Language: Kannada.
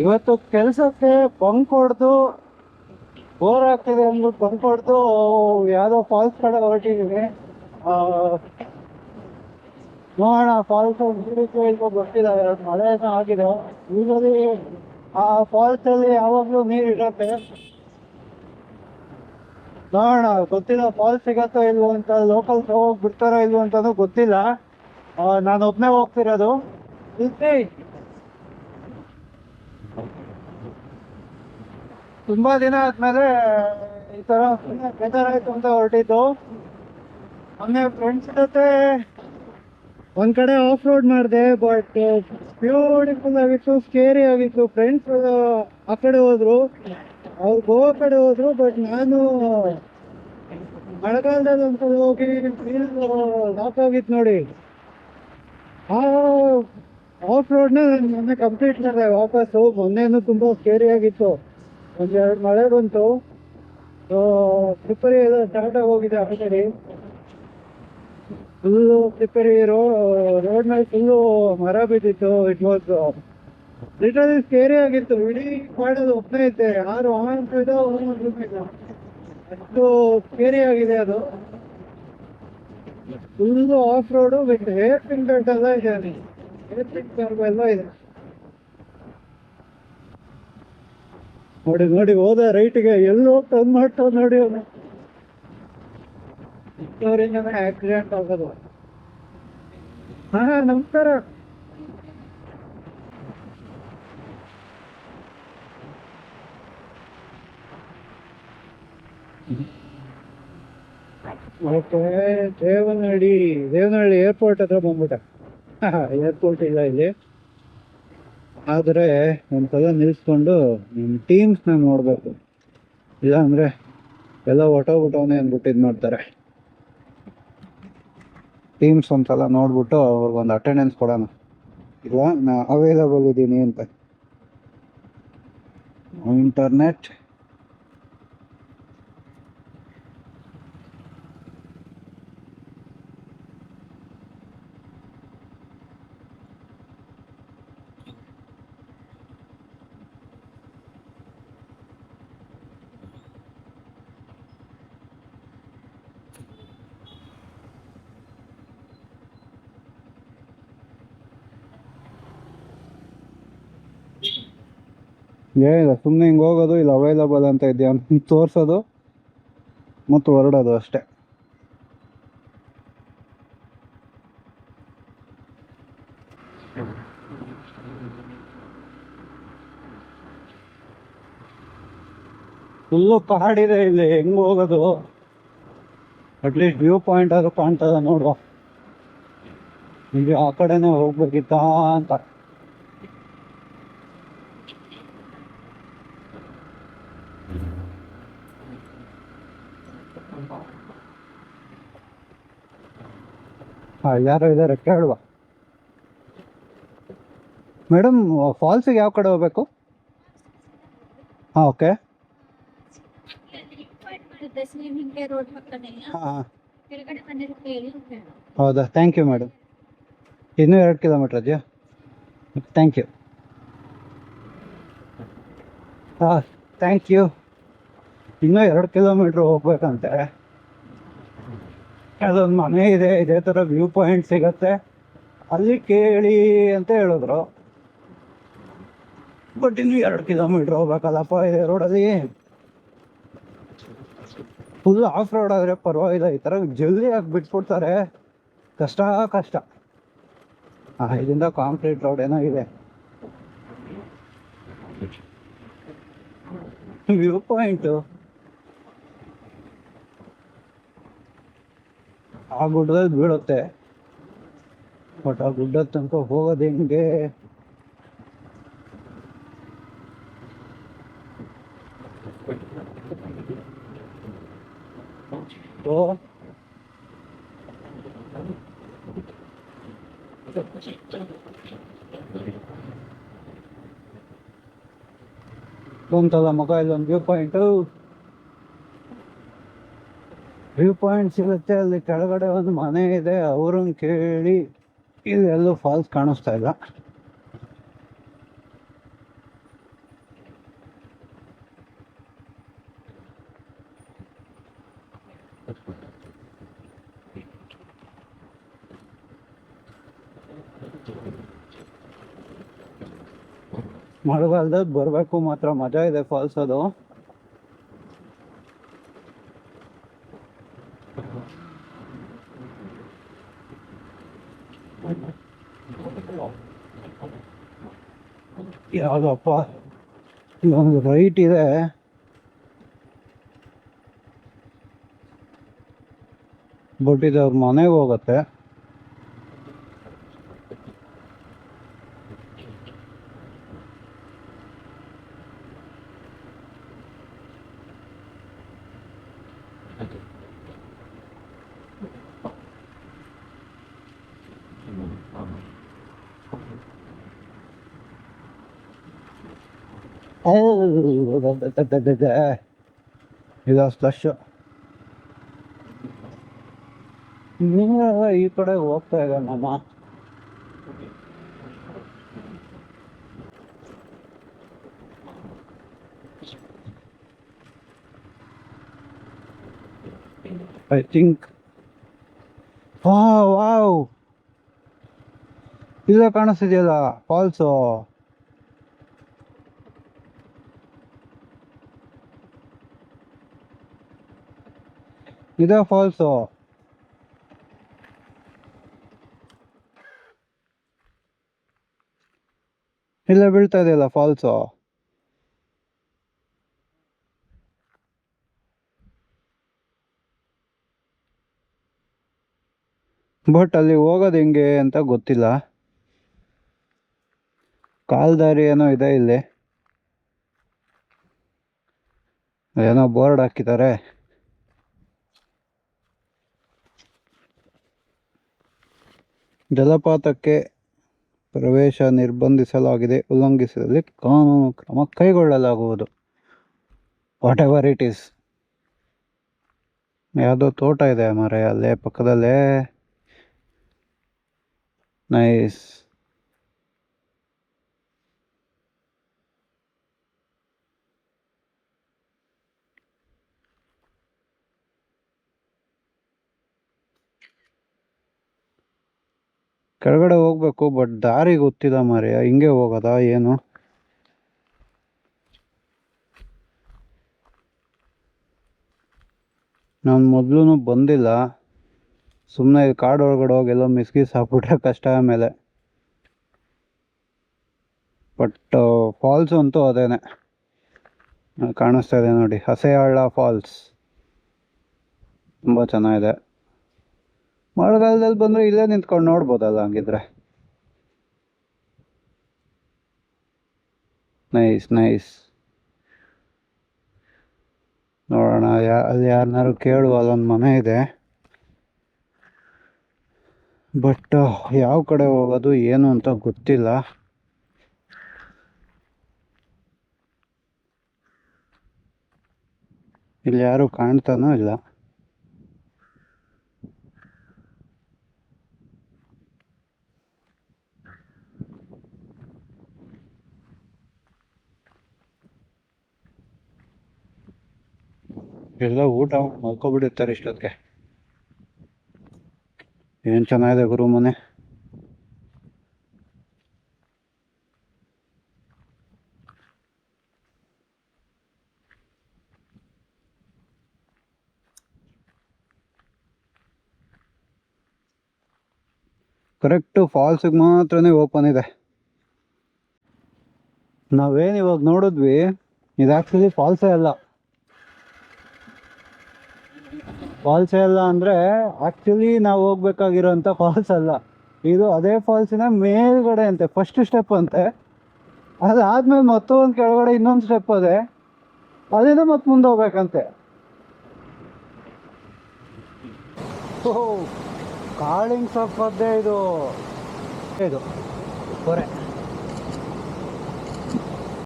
ಇವತ್ತು ಕೆಲಸಕ್ಕೆ ಬಂಕ್ ಹೊಡೆದು ಬೋರ್ ಆಗ್ತಿದೆ ಅಂದ್ಬಿಟ್ಟು ಬಂಕ್ ಹೊಡೆದು ಯಾವುದೋ ಫಾಲ್ಸ್ ಕಡೆ ಹೊರಟಿದ್ದೀನಿ. ನೋಡೋಣ ಫಾಲ್ಸ್ ಇಲ್ವೋ ಗೊತ್ತಿಲ್ಲ. ಮಳೆ ಏನೋ ಆಗಿದೆ. ಯೂಶಲಿ ಆ ಫಾಲ್ಸಲ್ಲಿ ಯಾವಾಗಲೂ ನೀರು ಇರುತ್ತೆ. ನೋಡೋಣ, ಗೊತ್ತಿಲ್ಲ ಫಾಲ್ಸ್ ಸಿಗತ್ತೋ ಇಲ್ವೋ ಅಂತ. ಲೋಕಲ್ಸ್ ಹೋಗಿ ಬಿಡ್ತಾರೋ ಇಲ್ವೋ ಅಂತಲೂ ಗೊತ್ತಿಲ್ಲ. ನಾನು ಒಬ್ಬನೇ ಹೋಗ್ತಿರೋದು. ಇಲ್ಲಿ ತುಂಬ ದಿನ ಆದಮೇಲೆ ಈ ಥರ ಬೇಜಾರಾಯಿತು ಅಂತ ಹೊರಟಿದ್ದು. ಮೊನ್ನೆ ಫ್ರೆಂಡ್ಸ್ ಜೊತೆ ಒಂದು ಕಡೆ ಆಫ್ ರೋಡ್ ಮಾಡಿದೆ. ಬಟ್ ಬ್ಯೂಟಿಫುಲ್ ಆಗಿತ್ತು, ಸ್ಕೇರಿ ಆಗಿತ್ತು. ಫ್ರೆಂಡ್ಸ್ ಆ ಕಡೆ ಹೋದರು, ಅವ್ರು ಗೋವಾ ಕಡೆ ಹೋದರು. ಬಟ್ ನಾನು ಮಳೆಗಾಲದಲ್ಲಿ ಒಂದ್ಸಲ ಹೋಗಿ ಫೀಲ್ ಲಾಕ್ ಆಗಿತ್ತು ನೋಡಿ. ಆ ಆಫ್ ರೋಡ್ನ ನಾನು ಮೊನ್ನೆ ಕಂಪ್ಲೀಟ್ ಮಾಡಿದೆ ವಾಪಸ್ಸು. ಮೊನ್ನೆನೂ ತುಂಬ ಸ್ಕೇರಿ ಆಗಿತ್ತು. ಒಂದೆರಡು ಮಳೆ ಬಂತು. ಸೊ ಸ್ಲಿಪ್ಪರಿ ಎಲ್ಲ ಸ್ಟಾರ್ಟ್ ಆಗೋಗಿದೆ ಆ ಕಡೆ. ಫುಲ್ಲು ಸ್ಲಿಪ್ಪರಿ ರೋಡ್ ಮೇಲೆ ಫುಲ್ಲು ಮರ ಬಿದ್ದಿತ್ತು. ಇಟ್ ವಾಸ್ ಲಿಟರಲಿ ಸ್ಕೇರಿ ಆಗಿತ್ತು. ಇಡೀ ಮಾಡೋದು ಒಬ್ಬನೇ ಇದ್ದೆ, ಯಾರು ಆನ್ ಇಲ್ಲ ಅಷ್ಟು ಸ್ಕೇರಿ ಆಗಿದೆ ಅದು. Full of road with hair pin belt ಎಲ್ಲ ಇದೆ. ಹೇರ್ ಪಿನ್ ಎಲ್ಲ ಇದೆ ನೋಡಿ. ನೋಡಿ ಹೋದ ರೈಟ್ಗೆ ಎಲ್ಲೋ ಟರ್ನ್ ಮಾಡ್ತಾವ ನೋಡಿ. ಅವನು ಅವರಿಂದನೇ ಆಕ್ಸಿಡೆಂಟ್ ಆಗೋದು. ನಮಸ್ಕಾರ. ಓಕೆ, ದೇವನಹಳ್ಳಿ ಏರ್ಪೋರ್ಟ್ ಹತ್ರ ಬಂದ್ಬಿಟ್ಟೆ. ಏರ್ಪೋರ್ಟ್ ಇಲ್ಲ ಇಲ್ಲಿ, ಆದರೆ ಒಂದ್ಸಲ ನಿಲ್ಲಿಸ್ಕೊಂಡು ನಿಮ್ಮ ಟೀಮ್ಸ್ನ ನೋಡಬೇಕು. ಇಲ್ಲ ಅಂದರೆ ಎಲ್ಲ ಹೊಟ್ಟೋಗ್ಬಿಟ್ಟವನೇ ಅಂದ್ಬಿಟ್ಟು ಇದು ಮಾಡ್ತಾರೆ. ಟೀಮ್ಸ್ ಒಂದ್ಸಲ ನೋಡ್ಬಿಟ್ಟು ಅವ್ರಿಗೊಂದು ಅಟೆಂಡೆನ್ಸ್ ಕೊಡೋಣ. ಇಲ್ಲ ನಾ ಅವೈಲಬಲ್ ಇದ್ದೀನಿ ಅಂತ. ಇಂಟರ್ನೆಟ್ ಏನಿಲ್ಲ, ಸುಮ್ಮನೆ ಹಿಂಗೆ ಹೋಗೋದು, ಇಲ್ಲ ಅವೈಲಬಲ್ ಅಂತ ಇದೆಯಾ ಅಂತ ತೋರಿಸೋದು ಮತ್ತು ಹೊರಡೋದು ಅಷ್ಟೇ. ಫುಲ್ಲು ಕಾಡಿದೆ ಇಲ್ಲಿ, ಹೆಂಗೆ ಹೋಗೋದು? ಅಟ್ಲೀಸ್ಟ್ ವ್ಯೂ ಪಾಯಿಂಟ್ ಆದ್ರೂ ಕಾಣ್ತದ ನೋಡುವ. ಇಲ್ಲಿ ಆ ಕಡೆನೇ ಹೋಗ್ಬೇಕಿತ್ತ ಅಂತ. ಯಾರೋ ಇದ್ದಾರೆ, ಕೇಳುವ. ಮೇಡಮ್, ಫಾಲ್ಸಿಗೆ ಯಾವ ಕಡೆ ಹೋಗ್ಬೇಕು? ಹಾಂ, ಓಕೆ. ಹಾಂ, ಹೌದಾ? Thank you madam. ಇನ್ನೂ 2 ಕಿಲೋಮೀಟ್ರ್ ಇದೆಯಾ? Thank you. ಹಾಂ, ಥ್ಯಾಂಕ್ ಯು. ಇನ್ನೂ 2 ಕಿಲೋಮೀಟ್ರ್ ಹೋಗ್ಬೇಕಂತೆ. ಅದೊಂದು ಮನೆ ಇದೆ, ಇದೇ ಥರ ವ್ಯೂ ಪಾಯಿಂಟ್ ಸಿಗತ್ತೆ, ಅಲ್ಲಿ ಕೇಳಿ ಅಂತ ಹೇಳಿದ್ರು. ಬಟ್ ಇನ್ನೂ 2 ಕಿಲೋಮೀಟ್ರ್ ಹೋಗ್ಬೇಕಲ್ಲಪ್ಪ ಇದೇ ರೋಡಲ್ಲಿ. ಫುಲ್ ಆಫ್ ರೋಡ್ ಆದರೆ ಪರವಾಗಿಲ್ಲ, ಈ ಥರ ಜಲ್ದಿ ಆಗಿ ಬಿಟ್ಬಿಡ್ತಾರೆ. ಕಷ್ಟ. ಇದರಿಂದ ಕಾಂಕ್ರೀಟ್ ರೋಡ್ ಏನೋ ಇದೆ. ವ್ಯೂ ಪಾಯಿಂಟು ಆ ಗುಡ್ಡದಲ್ಲಿ ಬೀಳುತ್ತೆ. ಬಟ್ ಆ ಗುಡ್ಡದ ತನಕ ಹೋಗೋದು ಹೆಂಗೆ? ಬಂತಲ್ಲ ಮಗ, ಇಲ್ಲೊಂದು ವ್ಯೂ ಪಾಯಿಂಟ್ ಸಿಗುತ್ತೆ. ಅಲ್ಲಿ ಕೆಳಗಡೆ ಒಂದು ಮನೆ ಇದೆ, ಅವ್ರನ್ನ ಕೇಳಿ. ಇಲ್ಲೆಲ್ಲೂ ಫಾಲ್ಸ್ ಕಾಣಿಸ್ತಾ ಇಲ್ಲ. ಮಳೆಗಾಲದಲ್ಲಿ ಬರಬೇಕು, ಮಾತ್ರ ಮಜಾ ಇದೆ ಫಾಲ್ಸ್ ಅದು. ಯಾವುದಪ್ಪ, ಇಲ್ಲೊಂದು ರೈಟ್ ಇದೆ, ಬಟ್ ಇದು ಅವ್ರ ಮನೆಗೆ ಹೋಗುತ್ತೆ. ಇದು ಸ್ಲಶ್. ಈ ಕಡೆ ಹೋಗ್ತಾ ಇದೆ ನಮ್ಮ. ಐ ಥಿಂಕ್ ವಾವ್, ಇಲ್ಲೇ ಕಾಣಿಸ್ತಿದೆಯಲ್ಲ ಫಾಲ್ಸು. ಇದೇ ಫಾಲ್ಸು. ಇಲ್ಲೇ ಬೀಳ್ತಾ ಇದೆಯಲ್ಲ ಫಾಲ್ಸು. ಬಟ್ ಅಲ್ಲಿ ಹೋಗೋದು ಹೆಂಗೆ ಅಂತ ಗೊತ್ತಿಲ್ಲ. ಕಾಲ್ದಾರಿ ಏನೋ ಇದೆ ಇಲ್ಲಿ, ಏನೋ ಬೋರ್ಡ್ ಹಾಕಿದ್ದಾರೆ. ಜಲಪಾತಕ್ಕೆ ಪ್ರವೇಶ ನಿರ್ಬಂಧಿಸಲಾಗಿದೆ, ಉಲ್ಲಂಘಿಸಿದಲ್ಲಿ ಕಾನೂನು ಕ್ರಮ ಕೈಗೊಳ್ಳಲಾಗುವುದು. What ever it is. ಯಾವುದೋ ತೋಟ ಇದೆ ಮರೆ ಅಲ್ಲೇ ಪಕ್ಕದಲ್ಲೇ. ನೈಸ್. ಕೆಳಗಡೆ ಹೋಗ್ಬೇಕು, ಬಟ್ ದಾರಿ ಗೊತ್ತಿಲ್ಲ ಮಾರ್ರೆ, ಹಿಂಗೆ ಹೋಗೋದಾ ಏನು? ನಾನು ಮೊದಲು ಬಂದಿಲ್ಲ, ಸುಮ್ಮನೆ ಕಾಡು ಒಳಗಡೆ ಹೋಗಿ ಎಲ್ಲೋ ಮಿಸ್ಗೀಸ್ ಹಾಕ್ಬಿಟ್ರೆ ಕಷ್ಟ ಆಮೇಲೆ. ಬಟ್ ಫಾಲ್ಸ್ ಅಂತೂ ಅದೇನೆ ಕಾಣಿಸ್ತಾ ಇದೆ ನೋಡಿ, ಹಸೆಯಾಳ ಫಾಲ್ಸ್. ತುಂಬ ಚೆನ್ನಾಗಿದೆ. ಮಳೆಗಾಲದಲ್ಲಿ ಬಂದರೆ ಇಲ್ಲೇ ನಿಂತ್ಕೊಂಡು ನೋಡ್ಬೋದಲ್ಲ ಹಂಗಿದ್ರೆ. Nice nice. ನೋಡೋಣ, ಅಲ್ಲಿ ಯಾರನ್ನಾರು ಕೇಳುವ, ಅಲ್ಲೊಂದು ಮನೆ ಇದೆ. ಬಟ್ ಯಾವ ಕಡೆ ಹೋಗೋದು ಏನು ಅಂತ ಗೊತ್ತಿಲ್ಲ. ಇಲ್ಲಿ ಯಾರು ಕಾಣ್ತಾನೋ ಇಲ್ಲ. ಎಲ್ಲ ಊಟ ಮಲ್ಕೊಬಿಟ್ಟಿರ್ತಾರೆ ಇಷ್ಟೊತ್ತಿಗೆ. ಏನು ಚೆನ್ನಾಗಿದೆ ಗುರು ಮನೆ. ಕರೆಕ್ಟು ಫಾಲ್ಸಿಗೆ ಮಾತ್ರನೇ ಓಪನ್ ಇದೆ. ನಾವೇನು ಇವಾಗ ನೋಡಿದ್ವಿ, ಇದು ಆ್ಯಕ್ಚುಲಿ ಫಾಲ್ಸೇ ಅಲ್ಲ. ಫಾಲ್ಸೇ ಅಲ್ಲ ಅಂದರೆ ಆ್ಯಕ್ಚುಲಿ ನಾವು ಹೋಗ್ಬೇಕಾಗಿರೋಂಥ ಫಾಲ್ಸ್ ಅಲ್ಲ ಇದು. ಅದೇ ಫಾಲ್ಸಿನ ಮೇಲ್ಗಡೆ ಅಂತೆ, ಫಸ್ಟ್ ಸ್ಟೆಪ್ ಅಂತೆ. ಅದಾದ್ಮೇಲೆ ಮತ್ತೊಂದು ಕೆಳಗಡೆ ಇನ್ನೊಂದು ಸ್ಟೆಪ್ ಅದೇ, ಅಲ್ಲಿಂದ ಮತ್ತೆ ಮುಂದೆ ಹೋಗ್ಬೇಕಂತೆ. ಓಹ್, ಕಾಳಿಂಗ್ ಸೊಪ್ಪದ್ದೇ ಇದು ಹೊರೆ.